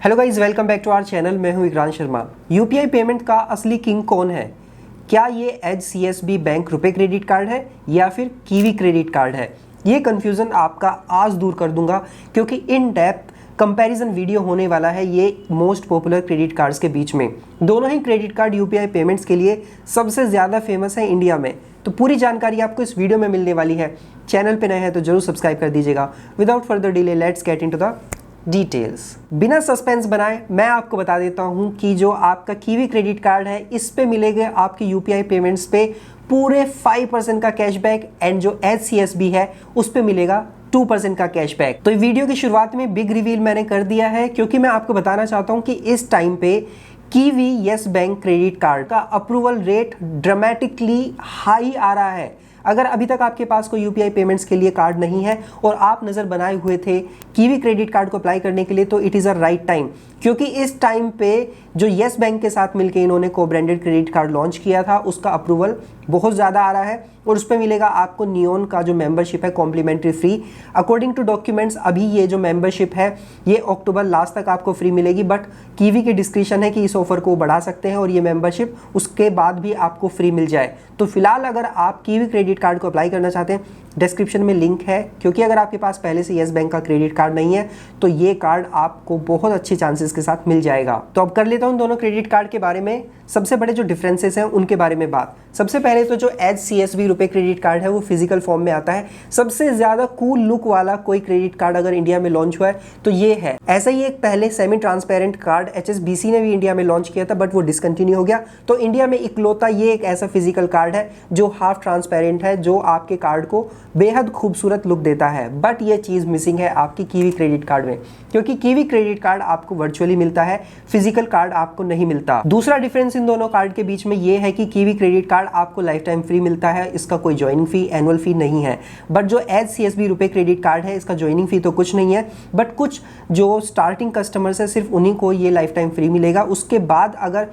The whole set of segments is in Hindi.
Hello guys, welcome back to our channel. मैं हूं इकरान शर्मा। यूपीआई पेमेंट का असली किंग कौन है? क्या ये एचसीएसबी बैंक रुपे क्रेडिट कार्ड है या फिर कीवी क्रेडिट कार्ड है? ये कंफ्यूजन आपका आज दूर कर दूंगा, क्योंकि इन डेप्थ कंपैरिजन वीडियो होने वाला है ये मोस्ट पॉपुलर क्रेडिट कार्ड्स के बीच में। दोनों ही क्रेडिट कार्ड यूपीआई पेमेंट्स के लिए सबसे ज़्यादा फेमस है इंडिया में। तो पूरी जानकारी आपको इस वीडियो में मिलने वाली है। चैनल पे नए हैं तो जरूर सब्सक्राइब कर दीजिएगा। Without further delay let's get into the details. बिना सस्पेंस बनाए मैं आपको बता देता हूं कि जो आपका कीवी क्रेडिट कार्ड है इस पे मिलेगा आपके यूपीआई पेमेंट्स पे पूरे 5% का कैशबैक, एंड जो एचसीएसबी है उस पे मिलेगा 2% का कैशबैक। तो वीडियो की शुरुआत में बिग रिवील मैंने कर दिया है, क्योंकि मैं आपको बताना चाहता हूं कि इस टाइम पे kiwi yes bank credit card का अप्रूवल रेट ड्रामेटिकली हाई आ रहा है। अगर अभी तक आपके पास कोई यूपीआई पेमेंट्स के लिए कार्ड नहीं है और आप नज़र बनाए हुए थे कीवी क्रेडिट कार्ड को अप्लाई करने के लिए, तो it is a right time, क्योंकि इस टाइम पे जो येस बैंक के साथ मिलकर इन्होंने को ब्रांडेड क्रेडिट कार्ड लॉन्च किया था उसका अप्रूवल बहुत ज़्यादा आ रहा है और उस पर मिलेगा आपको नियॉन का जो मेंबरशिप है complimentary free. According to documents अभी ये जो मेंबरशिप है ये अक्टूबर लास्ट तक आपको फ्री मिलेगी, बट कीवी की डिस्क्रिप्शन है कि इस ऑफर को बढ़ा सकते हैं और ये मेंबरशिप उसके बाद भी आपको फ्री मिल जाए। तो फिलहाल अगर आप कीवी क्रेडिट कार्ड को अप्लाई करना चाहते हैं, डिस्क्रिप्शन में लिंक है, क्योंकि अगर आपके पास पहले से येस बैंक का क्रेडिट कार्ड नहीं है तो ये कार्ड आपको बहुत अच्छे चांसेस के साथ मिल जाएगा। तो अब कर लेता हूं दोनों क्रेडिट कार्ड के बारे में सबसे बड़े जो डिफरेंसेस हैं उनके बारे में बात। सबसे पहले तो जो एचसीएसबी रुपे क्रेडिट कार्ड है वो फिजिकल फॉर्म में आता है। सबसे ज्यादा कूल लुक वाला कोई क्रेडिट कार्ड अगर इंडिया में लॉन्च हुआ है तो ये है। ऐसा ही एक पहले सेमी ट्रांसपेरेंट कार्ड एचएसबीसी ने भी इंडिया में लॉन्च किया था, बट वो डिसकंटिन्यू हो गया। तो इंडिया में इकलौता ये एक ऐसा फिजिकल कार्ड है जो हाफ ट्रांसपेरेंट है, जो आपके कार्ड को बेहद खूबसूरत लुक देता है। बट ये चीज मिसिंग है आपकी कीवी क्रेडिट कार्ड में, क्योंकि कीवी क्रेडिट कार्ड आपको वर्चुअली मिलता है, फिजिकल कार्ड आपको नहीं मिलता। दूसरा डिफरेंस इन दोनों कार्ड के बीच में ये है कि कीवी क्रेडिट कार्ड आपको लाइफ टाइम फ्री मिलता है, इसका कोई ज्वाइनिंग फी, एनुअल फी नहीं है। बट जो एचसीएसबी रुपे क्रेडिट कार्ड है इसका ज्वाइनिंग फी तो कुछ नहीं है, बट कुछ जो स्टार्टिंग कस्टमर्स है सिर्फ उन्हीं को ये लाइफ टाइम फ्री मिलेगा। उसके बाद अगर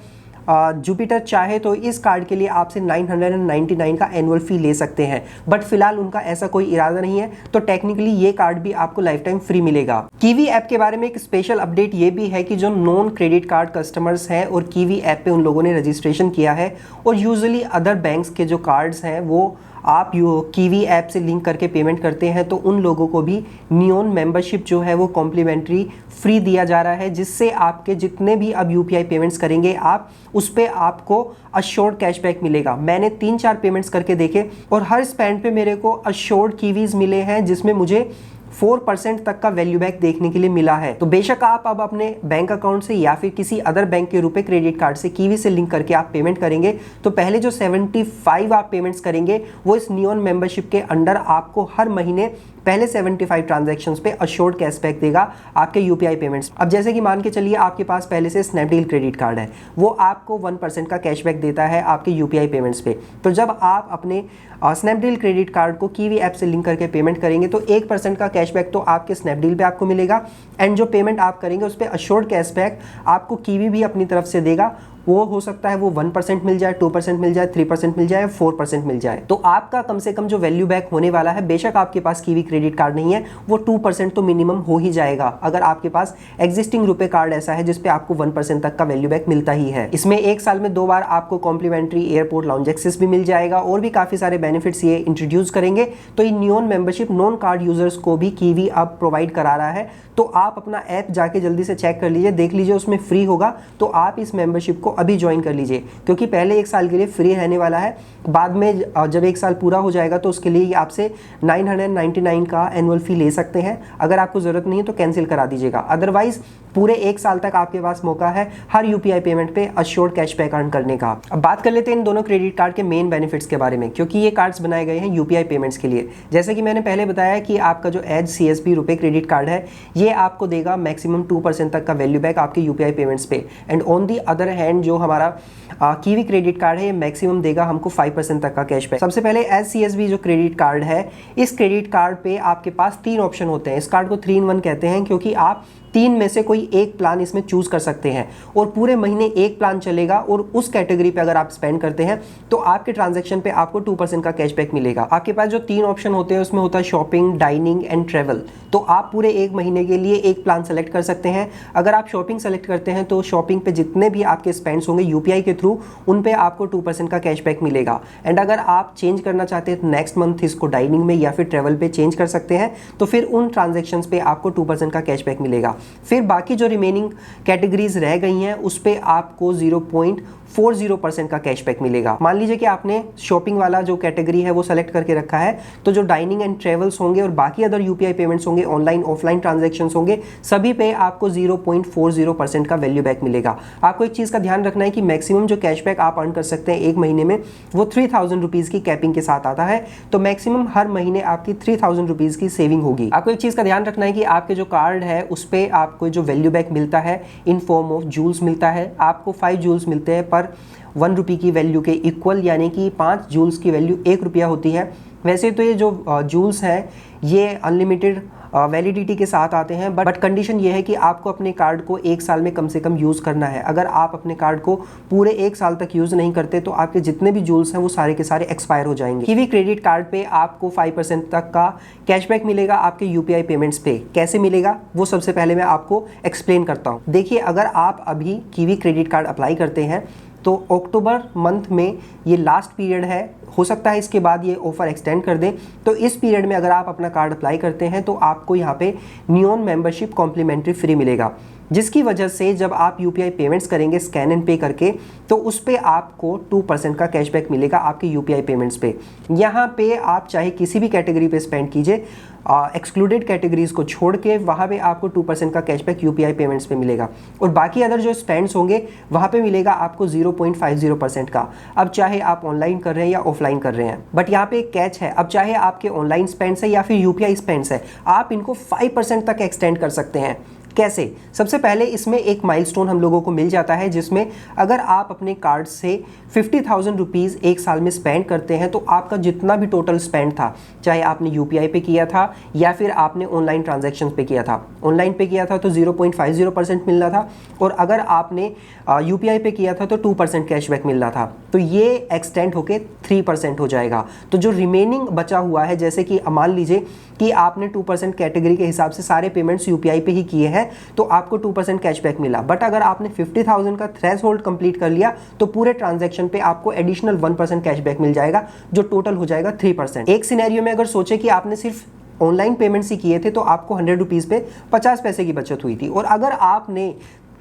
जुपिटर चाहे तो इस कार्ड के लिए आपसे 999 का एनुअल फी ले सकते हैं, बट फिलहाल उनका ऐसा कोई इरादा नहीं है, तो टेक्निकली ये कार्ड भी आपको लाइफ टाइम फ्री मिलेगा। कीवी ऐप के बारे में एक स्पेशल अपडेट ये भी है कि जो नॉन क्रेडिट कार्ड कस्टमर्स हैं और कीवी ऐप पे उन लोगों ने रजिस्ट्रेशन किया है और यूजुअली अदर बैंक्स के जो कार्ड्स हैं वो आप कीवी ऐप से लिंक करके पेमेंट करते हैं, तो उन लोगों को भी नियॉन मेंबरशिप जो है वो कॉम्प्लीमेंट्री फ्री दिया जा रहा है, जिससे आपके जितने भी अब यूपीआई पेमेंट्स करेंगे आप उस पर आपको अश्योर्ड कैशबैक मिलेगा। मैंने 3-4 पेमेंट्स करके देखे और हर स्पेंड पे मेरे को अश्योर्ड कीवीज मिले हैं, जिसमें मुझे 4% तक का वैल्यू बैक देखने के लिए मिला है। तो बेशक आप अब अपने बैंक अकाउंट से या फिर किसी अदर बैंक के रुपए क्रेडिट कार्ड से कीवी से लिंक करके आप पेमेंट करेंगे तो पहले जो 75 आप पेमेंट्स करेंगे वो इस नियॉन मेंबरशिप के अंडर आपको हर महीने पहले 75 ट्रांजैक्शंस पे अश्योर्ड कैशबैक देगा आपके यूपीआई पेमेंट्स। अब जैसे कि मान के चलिए आपके पास पहले से स्नैपडील क्रेडिट कार्ड है, वो आपको 1% का कैशबैक देता है आपके यूपीआई पेमेंट्स पे। तो जब आप अपने स्नैपडील क्रेडिट कार्ड को कीवी ऐप से लिंक करके पेमेंट करेंगे तो 1% का कैशबैक तो आपके स्नैपडील पे आपको मिलेगा, एंड जो पेमेंट आप करेंगे उस पर अश्योर्ड कैशबैक आपको कीवी भी अपनी तरफ से देगा। वो हो सकता है वो 1% मिल जाए, 2% मिल जाए, 3% मिल जाए, 4% मिल जाए। तो आपका कम से कम जो वैल्यू बैक होने वाला है, बेशक आपके पास कीवी क्रेडिट कार्ड नहीं है, वो 2% तो मिनिमम हो ही जाएगा अगर आपके पास एग्जिस्टिंग रुपए कार्ड ऐसा है जिसपे आपको 1% तक का वैल्यू बैक मिलता ही है। इसमें एक साल में 2 बार आपको कॉम्प्लीमेंट्री एयरपोर्ट लाउंज एक्सेस भी मिल जाएगा और भी काफी सारे बेनिफिट्स ये इंट्रोड्यूस करेंगे। तो ये neon membership non card users को भी कीवी अब प्रोवाइड करा रहा है। तो आप अपना ऐप जाके जल्दी से चेक कर लीजिए, देख लीजिए उसमें फ्री होगा तो आप इस मेंबरशिप को अभी ज्वाइन कर लीजिए, क्योंकि पहले 1 साल के लिए फ्री रहने वाला है। बाद में जब 1 साल पूरा हो जाएगा तो उसके लिए आपसे 999 का एनुअल फी ले सकते हैं। अगर आपको जरूरत नहीं है तो कैंसिल करा दीजिएगा, अदरवाइज पूरे 1 साल तक आपके पास मौका है हर यूपीआई पेमेंट पे अश्योर्ड कैशबैक अर्न करने का। अब बात कर लेते हैं इन दोनों क्रेडिट कार्ड के मेन बेनिफिट्स के बारे में, क्योंकि ये कार्ड्स बनाए गए हैं यूपीआई पेमेंट्स के लिए। जैसे कि मैंने पहले बताया कि आपका जो एचसीएसबी रुपे क्रेडिट कार्ड है ये आपको देगा मैक्सिमम 2% तक का वैल्यू बैक आपके यूपीआई पेमेंट्स पे, and on the other hand जो हमारा कीवी क्रेडिट कार्ड है ये मैक्सिमम देगा हमको 5% तक का कैशबैक। सबसे पहले एचसीएसबी जो क्रेडिट कार्ड है, इस क्रेडिट कार्ड पे आपके पास 3 ऑप्शन होते हैं। इस कार्ड को 3 in 1 कहते हैं, क्योंकि आप तीन में से कोई एक प्लान इसमें चूज कर सकते हैं और पूरे महीने एक प्लान चलेगा और उस कैटेगरी पे अगर आप स्पेंड करते हैं तो आपके ट्रांजैक्शन पे आपको 2% का कैशबैक मिलेगा। आपके पास जो तीन ऑप्शन होते हैं उसमें होता है शॉपिंग, डाइनिंग एंड ट्रेवल। तो आप पूरे एक महीने के लिए एक प्लान सेलेक्ट कर सकते हैं। अगर आप शॉपिंग सेलेक्ट करते हैं तो शॉपिंग पे जितने भी आपके स्पेंड्स होंगे यूपीआई के थ्रू उन पे आपको 2% का कैशबैक मिलेगा। एंड अगर आप चेंज करना चाहते हैं तो नेक्स्ट मंथ इसको डाइनिंग में या फिर ट्रेवल पे चेंज कर सकते हैं, तो फिर उन ट्रांजेक्शन्स पे आपको 2% का कैशबैक मिलेगा। फिर बाकी जो रिमेनिंग कैटेगरीज रह गई हैं उस पे आपको 0.40% का कैशबैक मिलेगा। मान लीजिए कि आपने शॉपिंग वाला जो कैटेगरी है वो सेलेक्ट करके रखा है, तो जो डाइनिंग एंड ट्रेवल्स होंगे और बाकी अदर यूपीआई पेमेंट्स होंगे, ऑनलाइन ऑफलाइन ट्रांजैक्शंस होंगे, सभी पे आपको 0.40% का वैल्यू बैक मिलेगा। आपको एक चीज़ का ध्यान रखना है कि मैक्सिमम जो कैशबैक आप अर्न कर सकते हैं एक महीने में वो 3000 रुपीज़ की कैपिंग के साथ आता है। तो मैक्सिमम हर महीने आपकी 3000 रुपीज़ की सेविंग होगी। आपको एक चीज़ का ध्यान रखना है कि आपके जो कार्ड है उस पर आपको जो वैल्यू बैक मिलता है इन फॉर्म ऑफ जूल्स मिलता है। आपको 5 जूल्स मिलते हैं पर 1 रुपये की वैल्यू के इक्वल, यानी कि 5 जूल्स की वैल्यू 1 रुपया होती है। वैसे तो ये जो जूल्स हैं ये अनलिमिटेड वैलिडिटी के साथ आते हैं, बट कंडीशन ये है कि आपको अपने कार्ड को एक साल में कम से कम यूज़ करना है। अगर आप अपने कार्ड को पूरे एक साल तक यूज़ नहीं करते तो आपके जितने भी जूल्स हैं वो सारे के सारे एक्सपायर हो जाएंगे। कीवी क्रेडिट कार्ड पे आपको 5% तक का कैशबैक मिलेगा आपके यूपीआई पेमेंट्स पे। कैसे मिलेगा वो सबसे पहले मैं आपको एक्सप्लेन करता हूँ। देखिए, अगर आप अभी कीवी क्रेडिट कार्ड अप्लाई करते हैं तो अक्टूबर मंथ में ये लास्ट पीरियड है, हो सकता है इसके बाद ये ऑफर एक्सटेंड कर दें। तो इस पीरियड में अगर आप अपना कार्ड अप्लाई करते हैं तो आपको यहाँ पे नियॉन मेंबरशिप कॉम्प्लीमेंट्री फ्री मिलेगा, जिसकी वजह से जब आप यूपीआई पेमेंट्स करेंगे स्कैन एंड पे करके तो उस पे आपको 2% का कैशबैक मिलेगा आपके यूपीआई पेमेंट्स पे। यहाँ पे आप चाहे किसी भी कैटेगरी पे स्पेंड कीजिए, एक्सक्लूडेड कैटेगरीज को छोड़ के वहाँ पे आपको 2% का कैशबैक यूपीआई पेमेंट्स पे मिलेगा और बाकी अदर जो स्पेंड्स होंगे वहाँ पे मिलेगा आपको 0.50% का। अब चाहे आप ऑनलाइन कर रहे हैं या ऑफलाइन कर रहे हैं, बट यहाँ पे एक कैच है, अब चाहे आपके ऑनलाइन स्पेंड्स है या फिर यूपीआई स्पेंड्स है, आप इनको 5% तक एक्सटेंड कर सकते हैं। कैसे? सबसे पहले इसमें एक माइलस्टोन हम लोगों को मिल जाता है जिसमें अगर आप अपने कार्ड से 50,000 रुपीज़ एक साल में स्पेंड करते हैं तो आपका जितना भी टोटल स्पेंड था, चाहे आपने यूपीआई पे किया था या फिर आपने ऑनलाइन ट्रांजैक्शंस पे किया था, ऑनलाइन पे किया था तो 0.50% मिल रहा था और अगर आपने यूपीआई पे किया था तो 2% कैशबैक मिल रहा था। तो ये एक्सटेंड होके 3% हो जाएगा। तो जो रिमेनिंग बचा हुआ है, जैसे कि मान लीजिए कि आपने 2% कैटेगरी के हिसाब से सारे पेमेंट्स यूपीआई पे ही किए हैं तो आपको 2% कैशबैक मिला, बट अगर आपने 50,000 का थ्रेशोल्ड कंप्लीट कर लिया तो पूरे ट्रांजैक्शन पे आपको एडिशनल 1% कैशबैक मिल जाएगा, जो टोटल हो जाएगा 3%। एक सिनेरियो में अगर सोचे कि आपने सिर्फ ऑनलाइन पेमेंट्स ही किए थे तो आपको 100 रुपीज़ पे 50 पैसे की बचत हुई थी, और अगर आपने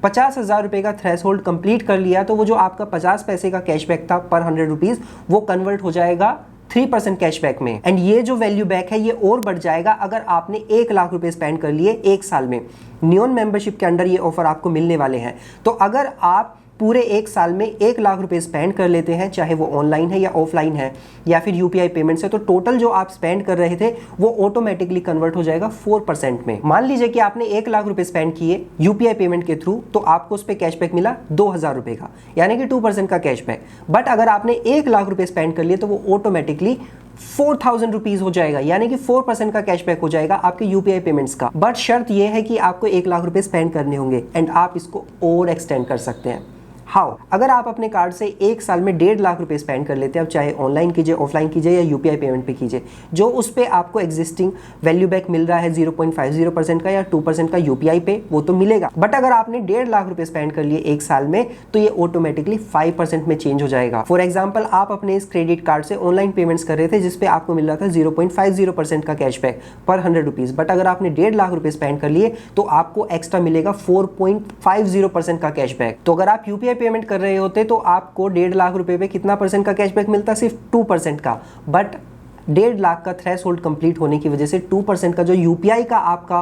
50,000 रुपये का थ्रेशोल्ड कंप्लीट कर लिया तो वो जो आपका 50 पैसे का कैशबैक था पर 100 रुपीज़ वो कन्वर्ट हो जाएगा 3% कैशबैक में। एंड ये जो वैल्यू बैक है ये और बढ़ जाएगा अगर आपने 1 लाख रुपए स्पेंड कर लिए एक साल में। नियॉन मेंबरशिप के अंडर ये ऑफर आपको मिलने वाले हैं। तो अगर आप पूरे एक साल में 1 लाख रुपए स्पेंड कर लेते हैं, चाहे वो ऑनलाइन है या ऑफलाइन है या फिर यूपीआई पेमेंट्स है, तो टोटल जो आप स्पेंड कर रहे थे वो ऑटोमेटिकली कन्वर्ट हो जाएगा 4% में। मान लीजिए कि आपने 1 लाख रुपए स्पेंड किए यूपीआई पेमेंट के थ्रू, तो आपको उस पर कैशबैक मिला 2,000 रुपए का, यानी कि 2% का कैशबैक। बट अगर आपने 1 लाख रुपए स्पेंड कर लिए तो वो ऑटोमेटिकली 4,000 रुपीज हो जाएगा, यानी कि 4% का कैशबैक हो जाएगा आपके यूपीआई पेमेंट्स का। बट शर्त यह है कि आपको 1 लाख रुपए स्पेंड करने होंगे एंड आप इसको और एक्सटेंड कर सकते हैं। हाउ? अगर आप अपने कार्ड से एक साल में 1.5 लाख रुपए स्पेंड कर लेते हैं, अब चाहे ऑनलाइन कीजिए, ऑफलाइन कीजिए या यूपीआई पेमेंट पे कीजिए, जो उस पे आपको एग्जिस्टिंग वैल्यू बैक मिल रहा है 0.50% का या 2% का यूपीआई पे, वो तो मिलेगा। बट अगर आपने 1.5 लाख रुपए स्पेंड कर लिए एक साल में तो ये ऑटोमेटिकली 5% में चेंज हो जाएगा। फॉर एग्जाम्पल, आप अपने इस क्रेडिट कार्ड से ऑनलाइन पेमेंट्स कर रहे थे जिसपे आपको मिल रहा था 0.50% का कैशबैक पर 100 रुपीज, बट अगर आपने 1.5 लाख रुपए स्पेंड कर लिए तो आपको एक्स्ट्रा मिलेगा 4.50% का कैशबैक। तो अगर आप यूपीआई पेमेंट कर रहे होते तो आपको 1.5 लाख रुपए पे कितना परसेंट का कैशबैक मिलता? सिर्फ 2% का। बट 1.5 लाख का थ्रेशोल्ड कंप्लीट होने की वजह से 2% का जो यूपीआई का आपका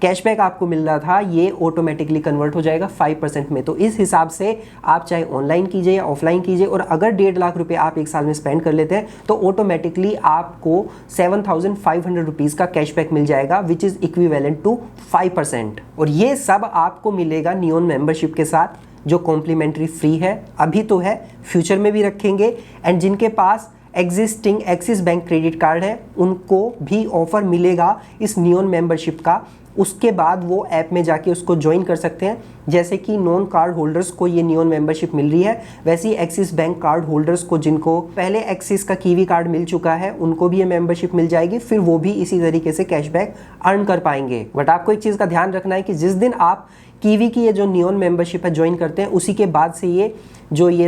कैशबैक आपको मिल रहा था ये ऑटोमेटिकली कन्वर्ट हो जाएगा 5% में। तो इस हिसाब से आप चाहे ऑनलाइन कीजिए या ऑफलाइन कीजिए, और अगर 1.5 लाख रुपए आप एक साल में स्पेंड कर लेते हैं तो ऑटोमेटिकली आपको 7,500 रुपीज़ का कैशबैक मिल जाएगा, विच इज़ इक्विवेलेंट टू 5%। और ये सब आपको मिलेगा नियॉन मेंबरशिप के साथ, जो कॉम्प्लीमेंट्री फ्री है। अभी तो है, फ्यूचर में भी रखेंगे। एंड जिनके पास existing Axis bank credit card है उनको भी ऑफर मिलेगा इस नियॉन मेंबरशिप का उसके बाद वो ऐप में जाके उसको ज्वाइन कर सकते हैं। जैसे कि नॉन कार्ड होल्डर्स को ये नियॉन मेंबरशिप मिल रही है, वैसे ही एक्सिस बैंक कार्ड होल्डर्स को, जिनको पहले एक्सिस का कीवी कार्ड मिल चुका है, उनको भी ये मेंबरशिप मिल जाएगी। फिर वो भी इसी तरीके से कैशबैक अर्न कर पाएंगे। बट आपको एक चीज़ का ध्यान रखना है कि जिस दिन आप कीवी की ये जो नियॉन मेंबरशिप है ज्वाइन करते हैं, उसी के बाद से ये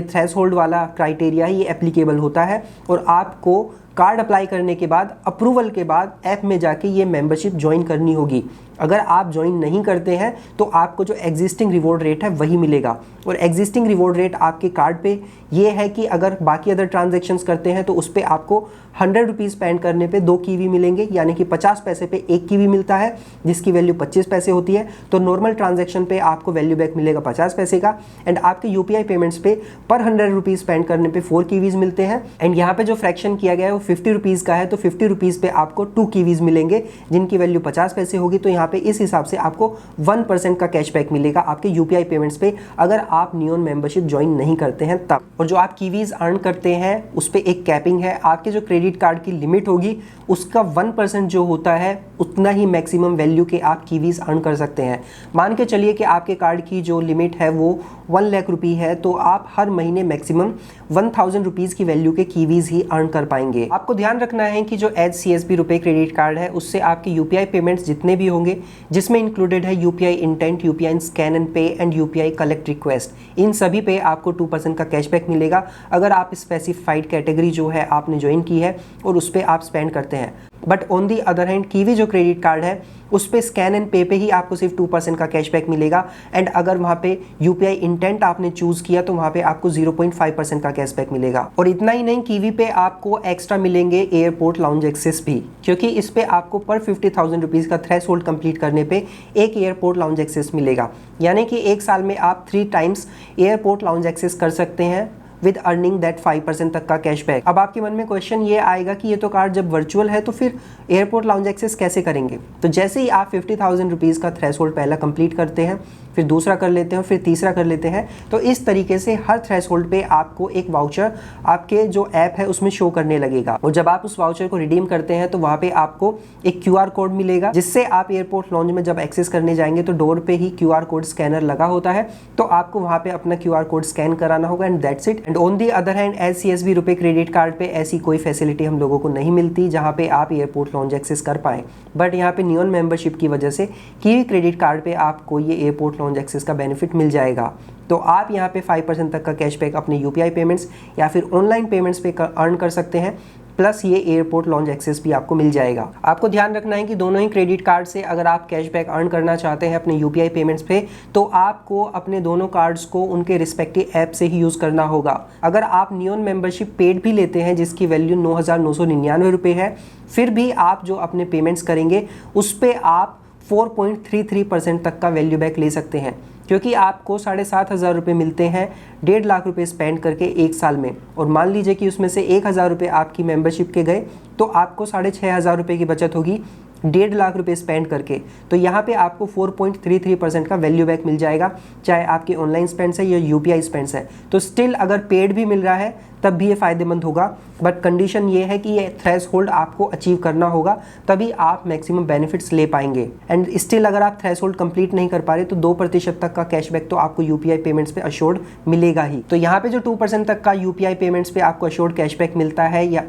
थ्रेशोल्ड वाला क्राइटेरिया है ये एप्लीकेबल होता है, और आपको कार्ड अप्लाई करने के बाद, अप्रूवल के बाद ऐप में जाके ये मेंबरशिप ज्वाइन करनी होगी। अगर आप ज्वाइन नहीं करते हैं तो आपको जो एग्जिस्टिंग रिवॉर्ड रेट है वही मिलेगा। और एग्जिस्टिंग रिवॉर्ड रेट आपके कार्ड पे ये है कि अगर बाकी अदर ट्रांजैक्शंस करते हैं तो उस पर आपको 100 रुपीज़ स्पेंड करने पे 2 कीवी मिलेंगे, यानी कि 50 पैसे पे 1 कीवी मिलता है, जिसकी वैल्यू 25 पैसे होती है। तो नॉर्मल ट्रांजैक्शन पे आपको वैल्यू बैक मिलेगा 50 पैसे का। एंड आपके यूपीआई पेमेंट्स पे पर 100 रुपीज़ स्पेंड करने पे 4 कीवीज़ मिलते हैं। एंड यहाँ पे जो फ्रैक्शन किया गया है वो 50 रुपीज़ का है, तो 50 रुपीज़ पे आपको 2 कीवीज़ मिलेंगे, जिनकी वैल्यू 50 पैसे होगी। तो यहाँ पे इस हिसाब से आपको 1% का कैशबैक मिलेगा आपके यूपीआई पेमेंट्स पे, अगर आप नियॉन मेंबरशिप ज्वाइन नहीं करते हैं तब। और जो आप कीवीज़ अर्न करते हैं उस पर एक कैपिंग है। आपके जो क्रेडिट कार्ड की लिमिट होगी उसका 1% जो होता है उतना ही मैक्सिमम वैल्यू के आप कीवीज़ अर्न कर सकते हैं। मान के चलिए कि आपके कार्ड की जो लिमिट है वो 1 लाख रुपये है, तो आप हर महीने मैक्सिमम 1000 रुपीज़ की वैल्यू के कीवीज़ ही अर्न कर पाएंगे। आपको ध्यान रखना है कि जो HCSB रुपए क्रेडिट कार्ड है उससे आपके यूपीआई पेमेंट्स जितने भी होंगे, जिसमें इंक्लूडेड है UPI intent, UPI scan and पे एंड यूपीआई कलेक्ट रिक्वेस्ट, इन सभी पे आपको 2% का कैशबैक मिलेगा अगर आप स्पेसिफाइड कैटेगरी जो है आपने ज्वाइन की है और उस पर आप स्पेंड करते हैं। But on the other hand kiwi जो क्रेडिट कार्ड है उस पे स्कैन एंड पे पे ही आपको सिर्फ 2% का कैशबैक मिलेगा। एंड अगर वहाँ पे यूपीआई इंटेंट आपने चूज़ किया तो वहाँ पे आपको 0.5% का कैशबैक मिलेगा। और इतना ही नहीं, कीवी पे आपको एक्स्ट्रा मिलेंगे एयरपोर्ट लाउंज एक्सेस भी, क्योंकि इस पे आपको पर 50,000 रुपीज़ का थ्रेशोल्ड कंप्लीट करने पे एक एयरपोर्ट लाउंज एक्सेस मिलेगा, यानी कि एक साल में आप 3 टाइम्स एयरपोर्ट लाउंज एक्सेस कर सकते हैं विद अर्निंग दैट 5% तक का कैशबैक। अब आपके मन में क्वेश्चन ये आएगा कि ये तो कार्ड जब वर्चुअल है तो फिर एयरपोर्ट लाउंज एक्सेस कैसे करेंगे। तो जैसे ही आप 50,000 रुपीज़ का थ्रेशोल्ड पहला कंप्लीट करते हैं, फिर दूसरा कर लेते हैं, फिर तीसरा कर लेते हैं, तो इस तरीके से हर थ्रेशोल्ड पे आपको एक वाउचर आपके जो ऐप है उसमें शो करने लगेगा। और जब आप उस वाउचर को रिडीम करते हैं तो वहाँ पे आपको एक QR कोड मिलेगा, जिससे आप एयरपोर्ट लाउंज में जब एक्सेस करने जाएंगे तो डोर पे ही QR कोड स्कैनर लगा होता है, तो आपको वहाँ पे अपना QR कोड स्कैन कराना होगा and that's it. And on the other hand HCSB रुपए क्रेडिट कार्ड पे ऐसी कोई फैसिलिटी हम लोगों को नहीं मिलती जहाँ पे आप एयरपोर्ट लाउंज एक्सेस कर पाएँ। बट यहाँ पे नियॉन मेंबरशिप की वजह से कीवी क्रेडिट कार्ड पे आपको ये एयरपोर्ट लाउंज एक्सेस का बेनिफिट मिल जाएगा। तो आप यहाँ पे 5% तक का कैशबैक अपने यूपीआई पेमेंट्स या फिर ऑनलाइन पेमेंट्स पे अर्न कर सकते हैं, प्लस ये एयरपोर्ट लॉन्च एक्सेस भी आपको मिल जाएगा। आपको ध्यान रखना है कि दोनों ही क्रेडिट कार्ड से अगर आप कैशबैक अर्न करना चाहते हैं अपने यूपीआई पेमेंट्स पे, तो आपको अपने दोनों कार्ड्स को उनके रिस्पेक्टिव ऐप से ही यूज़ करना होगा। अगर आप नियॉन मेंबरशिप पेड भी लेते हैं जिसकी वैल्यू 9,999 रुपये है, फिर भी आप जो अपने पेमेंट्स करेंगे उस पर आप 4.33% तक का वैल्यू बैक ले सकते हैं, क्योंकि आपको 7,500 रुपये मिलते हैं 1.5 लाख रुपये स्पेंड करके एक साल में। और मान लीजिए कि उसमें से 1,000 रुपये आपकी मेंबरशिप के गए तो आपको 6,500 रुपये की बचत होगी 1.5 लाख रुपये स्पेंड करके। तो यहाँ पे आपको 4.33% का वैल्यू बैक मिल जाएगा, चाहे आपकी ऑनलाइन स्पेंड्स है या यूपीआई स्पेंड्स है। तो स्टिल अगर पेड भी मिल रहा है तब भी ये फ़ायदेमंद होगा, बट कंडीशन ये है कि ये थ्रेशोल्ड आपको अचीव करना होगा, तभी आप मैक्सिमम बेनिफिट्स ले पाएंगे। एंड स्टिल अगर आप थ्रेशोल्ड कंप्लीट नहीं कर पा रहे तो 2% तक का कैशबैक तो आपको यूपीआई पेमेंट्स पे अश्योर्ड मिलेगा ही। तो यहाँ पे जो 2% तक का यूपीआई पेमेंट्स पे आपको अश्योर्ड कैशबैक मिलता है, या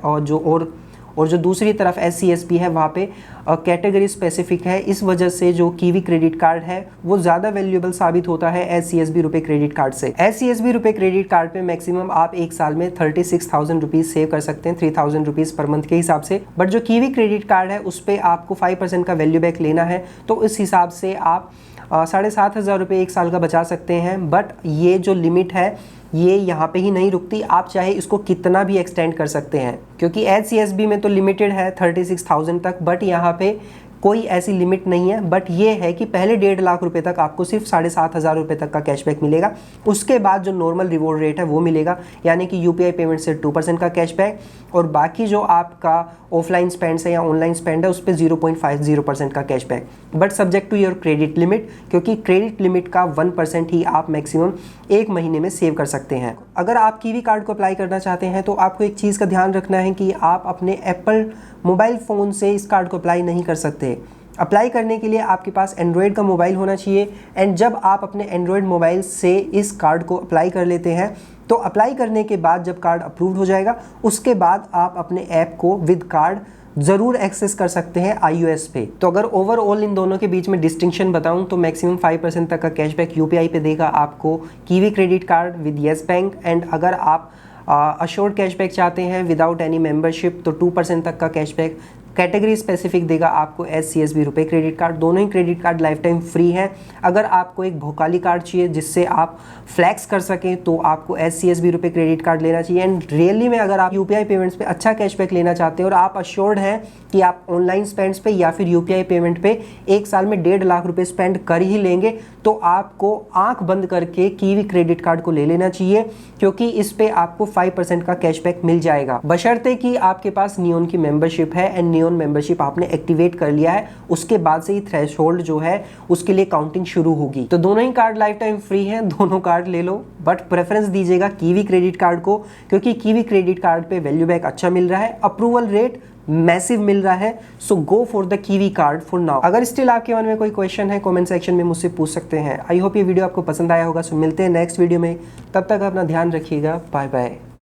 और जो दूसरी तरफ HCSB है वहाँ पे कैटेगरी स्पेसिफिक है, इस वजह से जो कीवी क्रेडिट कार्ड है वो ज़्यादा वैल्यूएबल साबित होता है HCSB रुपए क्रेडिट कार्ड से। HCSB रुपए क्रेडिट कार्ड पे मैक्सिमम आप एक साल में 36,000 रुपीज़ सेव कर सकते हैं, 3,000 रुपीज़ पर मंथ के हिसाब से। बट जो कीवी क्रेडिट कार्ड है उस पर आपको 5% का वैल्यू बैक लेना है, तो इस हिसाब से आप 7,500 रुपये एक साल का बचा सकते हैं। बट ये जो लिमिट है ये यहाँ पे ही नहीं रुकती, आप चाहे इसको कितना भी एक्सटेंड कर सकते हैं, क्योंकि HCSB में तो लिमिटेड है 36,000 तक, बट यहाँ पे कोई ऐसी लिमिट नहीं है। बट ये है कि पहले 1.5 लाख रुपए तक आपको सिर्फ 7,500 रुपये तक का कैशबैक मिलेगा, उसके बाद जो नॉर्मल रिवॉर्ड रेट है वो मिलेगा, यानी कि यूपीआई पेमेंट से 2% का कैशबैक, और बाकी जो आपका ऑफलाइन स्पेंड है या ऑनलाइन स्पेंड है उस पर 0.50% का cashback, but subject to your credit limit, क्योंकि क्रेडिट लिमिट का 1% ही आप मैक्सिमम एक महीने में सेव कर सकते हैं। अगर आप कीवी कार्ड को अप्लाई करना चाहते हैं तो आपको एक चीज़ का ध्यान रखना है कि आप अपने एप्पल मोबाइल फ़ोन से इस कार्ड को अप्लाई नहीं कर सकते, अप्लाई करने के लिए आपके पास एंड्रॉयड का मोबाइल होना चाहिए एंड जब आप अपने एंड्रॉयड मोबाइल से इस कार्ड को अप्लाई कर लेते हैं तो अप्लाई करने के बाद जब कार्ड अप्रूव्ड हो जाएगा उसके बाद आप अपने ऐप को विद कार्ड ज़रूर एक्सेस कर सकते हैं iOS पे। तो अगर ओवरऑल इन दोनों के बीच में डिस्टिंक्शन बताऊं तो मैक्सिमम 5% तक का कैशबैक यूपीआई पे देगा आपको kiwi credit card with yes bank and अगर आप अश्योर्ड कैशबैक चाहते हैं विदाउट एनी मेंबरशिप तो 2% तक का कैशबैक कैटेगरी स्पेसिफिक देगा आपको HCSB रुपए क्रेडिट कार्ड। दोनों ही credit card lifetime free हैं। अगर आपको एक भोकाली कार्ड चाहिए जिससे आप फ्लैक्स कर सकें तो आपको HCSB रुपए क्रेडिट कार्ड लेना चाहिए एंड रियली में अगर आप यूपीआई पेमेंट्स पे अच्छा कैशबैक लेना चाहते हैं और आप अश्योर्ड हैं कि आप ऑनलाइन स्पेंड्स पे या फिर यूपीआई पेमेंट पे एक साल में 1.5 लाख रुपए स्पेंड कर ही लेंगे तो आपको आंख बंद करके कीवी क्रेडिट कार्ड को ले लेना चाहिए क्योंकि इस पे आपको 5% का कैशबैक मिल जाएगा बशर्ते कि आपके पास नियॉन की मेंबरशिप है एंड नियॉन मेंबरशिप आपने एक्टिवेट कर लिया है, उसके बाद से ही थ्रेशोल्ड जो है उसके लिए काउंटिंग शुरू होगी। तो दोनों ही कार्ड लाइफ टाइम फ्री हैं, दोनों कार्ड ले लो बट प्रेफरेंस दीजिएगा कीवी क्रेडिट कार्ड को क्योंकि कीवी क्रेडिट कार्ड पे वैल्यू बैक अच्छा मिल रहा है, अप्रूवल रेट मैसिव मिल रहा है। So go for the Kiwi card for now. अगर स्टिल आपके मन में कोई क्वेश्चन है कमेंट सेक्शन में मुझसे पूछ सकते हैं। आई होप ये वीडियो आपको पसंद आया होगा। सो मिलते हैं नेक्स्ट वीडियो में, तब तक अपना ध्यान रखिएगा। Bye bye.